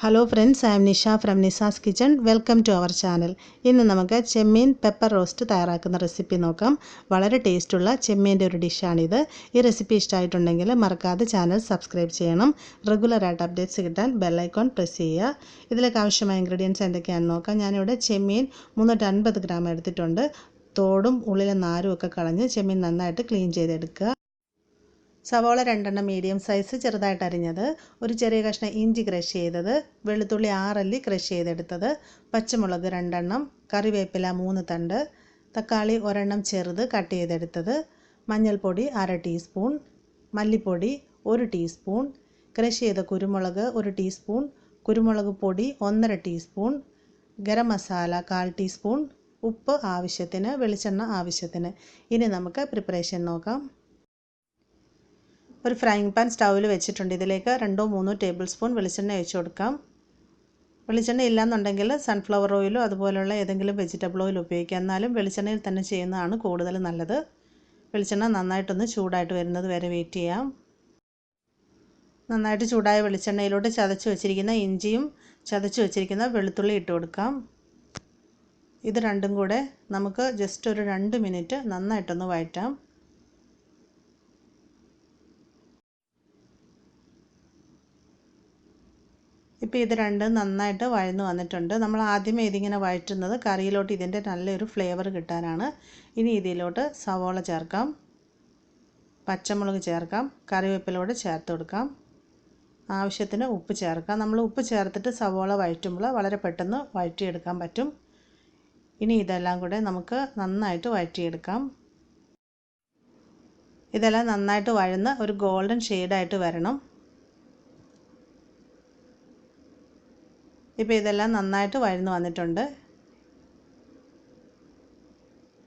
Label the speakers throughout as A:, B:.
A: Hello friends, I am Nisha from Nissa's Kitchen. Welcome to our channel. ഇന്ന് നമുക്ക് ചെമ്മീൻ pepper roast തയ്യാറാക്കുന്ന recipe നോക്കാം. വളരെ ടേസ്റ്റുള്ള ചെമ്മീൻ്റെ ഒരു ഡിഷാണിത്. ഈ റെസിപ്പി ഇഷ്ടമായിട്ടുണ്ടെങ്കിൽ മറക്കാതെ ചാനൽ സബ്സ്ക്രൈബ് ചെയ്യണം. റെഗുലറായിട്ട് അപ്ഡേറ്റ്സ് കിട്ടാൻ ബെൽ ഐക്കോൺ പ്രസ് ചെയ്യുക. ഇതിലേക്ക് ആവശ്യമായ ഇൻഗ്രീഡിയൻസ് എന്തൊക്കെയാണെന്ന് നോക്കാം. ഞാനിവിടെ ചെമ്മീൻ 350 ഗ്രാം എടുത്തിട്ടുണ്ട്. തോടും ഉള്ളിലെ നാരും ഒക്കെ കളഞ്ഞ് ചെമ്മീൻ നന്നായിട്ട് ക്ലീൻ ചെയ്തെടുക്കുക. സവോള 2 മീഡിയം സൈസ് ചെറുതായിട്ട് അരിഞ്ഞത്, ഒരു ചെറിയ കഷ്ണം ഇഞ്ചി ക്രഷ് ചെയ്തത്, വെളുത്തുള്ളി 6 അല്ലി ക്രഷ് ചെയ്തെടുത്തത്, പച്ചമുളക് 2, കറിവേപ്പില 3 തണ്ട്, തക്കാളി 1 ചെറുത് കട്ട് ചെയ്തെടുത്തത്, മഞ്ഞൾപ്പൊടി 1/2 ടീസ്പൂൺ, മല്ലിപ്പൊടി 1 ടീസ്പൂൺ, ക്രഷ് ചെയ്ത കുരുമുളക് 1 ടീസ്പൂൺ, കുരുമുളക് പൊടി 1/2 ടീസ്പൂൺ, ഗരം മസാല 1/4 ടീസ്പൂൺ, ഉപ്പ് ആവശ്യത്തിന്, വെളിച്ചെണ്ണ ആവശ്യത്തിന്. ഇനി നമുക്ക് പ്രിപ്പറേഷൻ നോക്കാം. ഒരു ഫ്രൈങ് പാൻ സ്റ്റൗവിൽ വെച്ചിട്ടുണ്ട്. ഇതിലേക്ക് 2-3 ടേബിൾ സ്പൂൺ വെളിച്ചെണ്ണ ഒഴിച്ച് കൊടുക്കാം. വെളിച്ചെണ്ണ ഇല്ലയെന്നുണ്ടെങ്കിൽ സൺഫ്ലവർ ഓയിലോ അതുപോലുള്ള ഏതെങ്കിലും വെജിറ്റബിൾ ഓയിൽ ഉപയോഗിക്കാം. എന്നാലും വെളിച്ചെണ്ണയിൽ തന്നെ ചെയ്യുന്നതാണ് കൂടുതൽ നല്ലത്. വെളിച്ചെണ്ണ നന്നായിട്ടൊന്ന് ചൂടായിട്ട് വരുന്നത് വരെ വെയിറ്റ് ചെയ്യാം. നന്നായിട്ട് ചൂടായ വെളിച്ചെണ്ണയിലോട്ട് ചതച്ച് വെച്ചിരിക്കുന്ന ഇഞ്ചിയും ചതച്ച് വെച്ചിരിക്കുന്ന വെളുത്തുള്ളി ഇട്ട് കൊടുക്കാം. ഇത് രണ്ടും കൂടെ നമുക്ക് ജസ്റ്റ് ഒരു 2 മിനിറ്റ് നന്നായിട്ടൊന്ന് വഴറ്റാം. ഇപ്പോൾ ഇത് രണ്ടും നന്നായിട്ട് വഴന്ന് വന്നിട്ടുണ്ട്. നമ്മൾ ആദ്യമേ ഇതിങ്ങനെ വഴറ്റുന്നത് കറിയിലോട്ട് ഇതിൻ്റെ നല്ലൊരു ഫ്ലേവർ കിട്ടാനാണ്. ഇനി ഇതിലോട്ട് സവോള ചേർക്കാം, പച്ചമുളക് ചേർക്കാം, കറിവേപ്പിലയോട് ചേർത്ത് കൊടുക്കാം, ആവശ്യത്തിന് ഉപ്പ് ചേർക്കാം. നമ്മൾ ഉപ്പ് ചേർത്തിട്ട് സവോള വഴറ്റുമ്പോൾ വളരെ പെട്ടെന്ന് വഴറ്റിയെടുക്കാൻ പറ്റും. ഇനി ഇതെല്ലാം കൂടെ നമുക്ക് നന്നായിട്ട് വഴറ്റിയെടുക്കാം. ഇതെല്ലാം നന്നായിട്ട് വഴന്ന് ഒരു ഗോൾഡൻ ഷെയ്ഡായിട്ട് വരണം. ഇപ്പോൾ ഇതെല്ലാം നന്നായിട്ട് വഴന്ന് വന്നിട്ടുണ്ട്.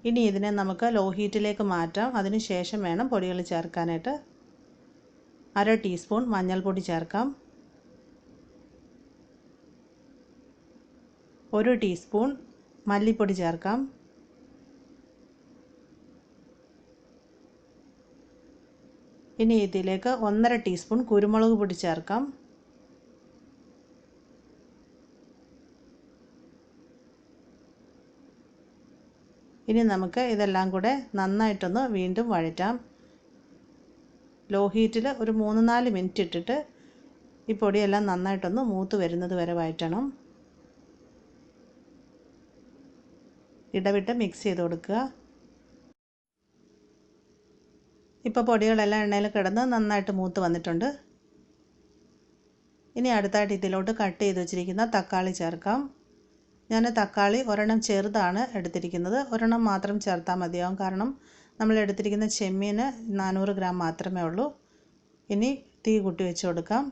A: ഇനി ഇതിനെ നമുക്ക് ലോ ഹീറ്റിലേക്ക് മാറ്റാം. അതിന് ശേഷം വേണം പൊടികൾ ചേർക്കാനായിട്ട്. 1/2 ടീസ്പൂൺ മഞ്ഞൾപ്പൊടി ചേർക്കാം, 1 ടീസ്പൂൺ മല്ലിപ്പൊടി ചേർക്കാം, ഇനി ഇതിലേക്ക് 1/2 ടീസ്പൂൺ കുരുമുളക് പൊടി ചേർക്കാം. ഇനി നമുക്ക് ഇതെല്ലാം കൂടെ നന്നായിട്ടൊന്ന് വീണ്ടും വഴറ്റാം. ലോ ഹീറ്റിൽ ഒരു 3-4 മിനിറ്റ് ഇട്ടിട്ട് ഈ പൊടിയെല്ലാം നന്നായിട്ടൊന്ന് മൂത്ത് വരുന്നത് വരെ വഴറ്റണം. ഇടവിട്ട് മിക്സ് ചെയ്ത് കൊടുക്കുക. ഇപ്പോൾ പൊടികളെല്ലാം എണ്ണയിൽ കിടന്ന് നന്നായിട്ട് മൂത്ത് വന്നിട്ടുണ്ട്. ഇനി അടുത്തായിട്ട് ഇതിലോട്ട് കട്ട് ചെയ്ത് വെച്ചിരിക്കുന്ന തക്കാളി ചേർക്കാം. ഞാൻ തക്കാളി 1 ചെറുതാണ് എടുത്തിരിക്കുന്നത്. 1 മാത്രം ചേർത്താൽ മതിയാവും. കാരണം നമ്മൾ എടുത്തിരിക്കുന്ന ചെമ്മീന് 400 ഗ്രാം മാത്രമേ ഉള്ളൂ. ഇനി തീ കൂട്ടി വെച്ച് കൊടുക്കാം.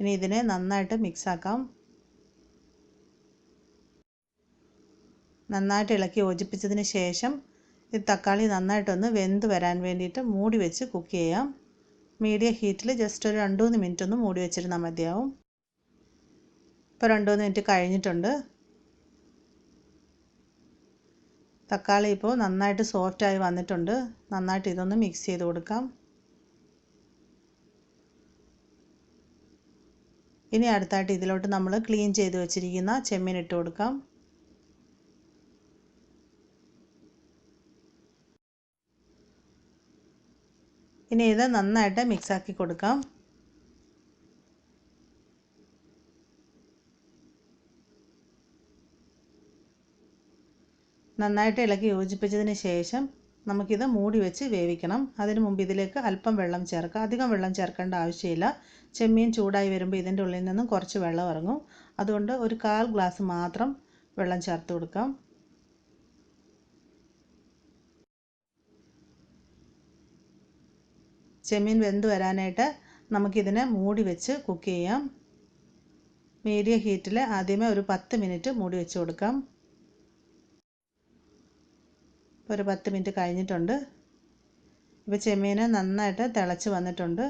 A: ഇനി ഇതിനെ നന്നായിട്ട് മിക്സാക്കാം. നന്നായിട്ട് ഇളക്കി യോജിപ്പിച്ചതിന് ശേഷം ഈ തക്കാളി നന്നായിട്ടൊന്ന് വെന്ത് വരാൻ വേണ്ടിയിട്ട് മൂടി വെച്ച് കുക്ക് ചെയ്യാം. മീഡിയം ഹീറ്റിൽ ജസ്റ്റ് ഒരു 2-3 മിനിറ്റ് ഒന്ന് മൂടി വെച്ചിരുന്നാൽ മതിയാവും. ഇപ്പോൾ 2-3 മിനിറ്റ് കഴിഞ്ഞിട്ടുണ്ട്. തക്കാളി ഇപ്പോൾ നന്നായിട്ട് സോഫ്റ്റായി വന്നിട്ടുണ്ട്. നന്നായിട്ട് ഇതൊന്ന് മിക്സ് ചെയ്ത് കൊടുക്കാം. ഇനി അടുത്തായിട്ട് ഇതിലോട്ട് നമ്മൾ ക്ലീൻ ചെയ്ത് വെച്ചിരിക്കുന്ന ചെമ്മീൻ ഇട്ട് കൊടുക്കാം. ഇനി ഇത് നന്നായിട്ട് മിക്സാക്കി കൊടുക്കാം. നന്നായിട്ട് ഇളക്കി യോജിപ്പിച്ചതിന് ശേഷം നമുക്കിത് മൂടി വെച്ച് വേവിക്കണം. അതിന് മുമ്പ് ഇതിലേക്ക് അല്പം വെള്ളം ചേർക്കാം. അധികം വെള്ളം ചേർക്കേണ്ട ആവശ്യമില്ല. ചെമ്മീൻ ചൂടായി വരുമ്പോൾ ഇതിൻ്റെ ഉള്ളിൽ നിന്നും കുറച്ച് വെള്ളം ഇറങ്ങും. അതുകൊണ്ട് ഒരു 1/4 ഗ്ലാസ് മാത്രം വെള്ളം ചേർത്ത് കൊടുക്കാം. ചെമ്മീൻ വെന്ത് വരാനായിട്ട് നമുക്കിതിനെ മൂടി വെച്ച് കുക്ക് ചെയ്യാം. മീഡിയം ഹീറ്റിൽ ആദ്യമേ ഒരു 10 മിനിറ്റ് മൂടി വെച്ച് കൊടുക്കാം. ഒരു 10 മിനിറ്റ് കഴിഞ്ഞിട്ടുണ്ട്. ഇപ്പോൾ ചെമ്മീൻ നന്നായിട്ട് തിളച്ച് വന്നിട്ടുണ്ട്.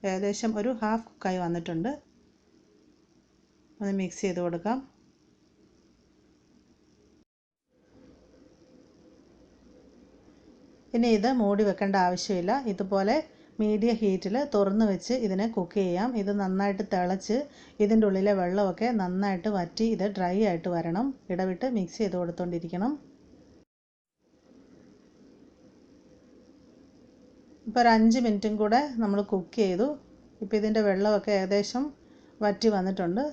A: ഏകദേശം ഒരു ഹാഫ് കുക്കായി വന്നിട്ടുണ്ട്. ഒന്ന് മിക്സ് ചെയ്ത് കൊടുക്കാം. ഇനി ഇത് മൂടി വെക്കേണ്ട ആവശ്യമില്ല. ഇതുപോലെ മീഡിയം ഹീറ്റിൽ തുറന്ന് വെച്ച് ഇതിനെ കുക്ക് ചെയ്യാം. ഇത് നന്നായിട്ട് തിളച്ച് ഇതിൻ്റെ ഉള്ളിലെ വെള്ളമൊക്കെ നന്നായിട്ട് വറ്റി ഇത് ഡ്രൈ ആയിട്ട് വരണം. ഇടവിട്ട് മിക്സ് ചെയ്ത് കൊടുത്തുകൊണ്ടിരിക്കണം. ഇപ്പോൾ ഒരു 5 മിനിറ്റും കൂടെ നമ്മൾ കുക്ക് ചെയ്തു. ഇപ്പോൾ ഇതിൻ്റെ വെള്ളമൊക്കെ ഏകദേശം വറ്റി വന്നിട്ടുണ്ട്.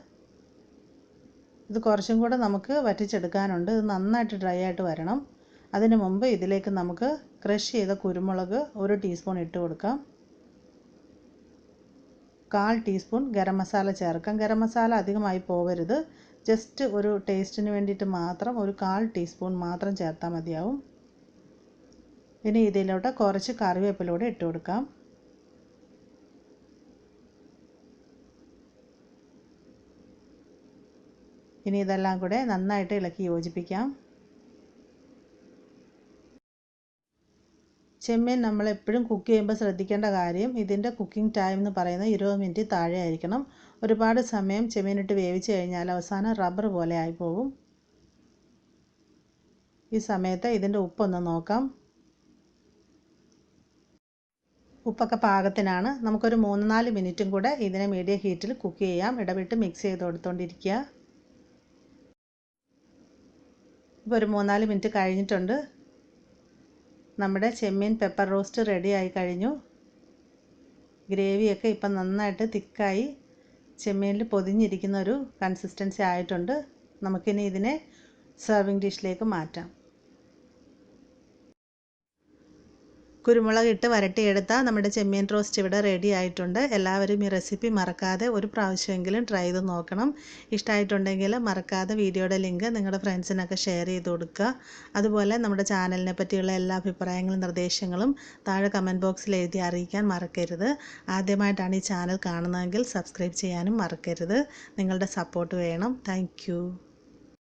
A: ഇത് കുറച്ചും കൂടെ നമുക്ക് വറ്റിച്ചെടുക്കാനുണ്ട്. ഇത് നന്നായിട്ട് ഡ്രൈ ആയിട്ട് വരണം. അതിന് മുമ്പ് ഇതിലേക്ക് നമുക്ക് ക്രഷ് ചെയ്ത കുരുമുളക് 1 ടീസ്പൂൺ ഇട്ട് കൊടുക്കാം. 1/4 ടീസ്പൂൺ ഗരം മസാല ചേർക്കാം. ഗരം മസാല അധികമായി പോകരുത്. ജസ്റ്റ് ഒരു ടേസ്റ്റിന് വേണ്ടിയിട്ട് മാത്രം ഒരു 1/4 ടീസ്പൂൺ മാത്രം ചേർത്താൽ മതിയാവും. ഇനി ഇതിലോട്ട് കുറച്ച് കറിവേപ്പില കൂടെ ഇട്ട് കൊടുക്കാം. ഇനി ഇതെല്ലാം കൂടെ നന്നായിട്ട് ഇളക്കി യോജിപ്പിക്കാം. ചെമ്മീൻ നമ്മൾ എപ്പോഴും കുക്ക് ചെയ്യുമ്പോൾ ശ്രദ്ധിക്കേണ്ട കാര്യം ഇതിൻ്റെ കുക്കിംഗ് ടൈം എന്ന് പറയുന്നത് 20 മിനിറ്റ് താഴെ ആയിരിക്കണം. ഒരുപാട് സമയം ചെമ്മീനിട്ട് വേവിച്ച് കഴിഞ്ഞാൽ അവസാനം റബ്ബർ പോലെ ആയിപ്പോകും. ഈ സമയത്ത് ഇതിൻ്റെ ഉപ്പൊന്ന് നോക്കാം. ഉപ്പൊക്കെ പാകത്തിനാണ്. നമുക്കൊരു 3-4 മിനിറ്റും കൂടെ ഇതിനെ മീഡിയം ഹീറ്റിൽ കുക്ക് ചെയ്യാം. ഇടവിട്ട് മിക്സ് ചെയ്ത് കൊടുത്തുകൊണ്ടിരിക്കുക. ഇപ്പോൾ ഒരു 3-4 മിനിറ്റ് കഴിഞ്ഞിട്ടുണ്ട്. നമ്മുടെ ചെമ്മീൻ പെപ്പർ റോസ്റ്റ് റെഡി ആയി കഴിഞ്ഞു. ഗ്രേവിയൊക്കെ ഇപ്പം നന്നായിട്ട് തിക്കായി ചെമ്മീനിൽ പൊതിഞ്ഞിരിക്കുന്ന ഒരു കൺസിസ്റ്റൻസി ആയിട്ടുണ്ട്. നമുക്കിനി ഇതിനെ സെർവിങ് ഡിഷിലേക്ക് മാറ്റാം. കുരുമുളക് ഇട്ട് വരട്ടിയെടുത്ത നമ്മുടെ ചെമ്മീൻ റോസ്റ്റ് ഇവിടെ റെഡി ആയിട്ടുണ്ട്. എല്ലാവരും ഈ റെസിപ്പി മറക്കാതെ ഒരു പ്രാവശ്യമെങ്കിലും ട്രൈ ചെയ്ത് നോക്കണം. ഇഷ്ടമായിട്ടുണ്ടെങ്കിൽ മറക്കാതെ വീഡിയോയുടെ ലിങ്ക് നിങ്ങളുടെ ഫ്രണ്ട്സിനൊക്കെ ഷെയർ ചെയ്ത് കൊടുക്കുക. അതുപോലെ നമ്മുടെ ചാനലിനെ പറ്റിയുള്ള എല്ലാ അഭിപ്രായങ്ങളും നിർദ്ദേശങ്ങളും താഴെ കമൻറ്റ് ബോക്സിൽ എഴുതി അറിയിക്കാൻ മറക്കരുത്. ആദ്യമായിട്ടാണ് ഈ ചാനൽ കാണുന്നതെങ്കിൽ സബ്സ്ക്രൈബ് ചെയ്യാനും മറക്കരുത്. നിങ്ങളുടെ സപ്പോർട്ട് വേണം. താങ്ക്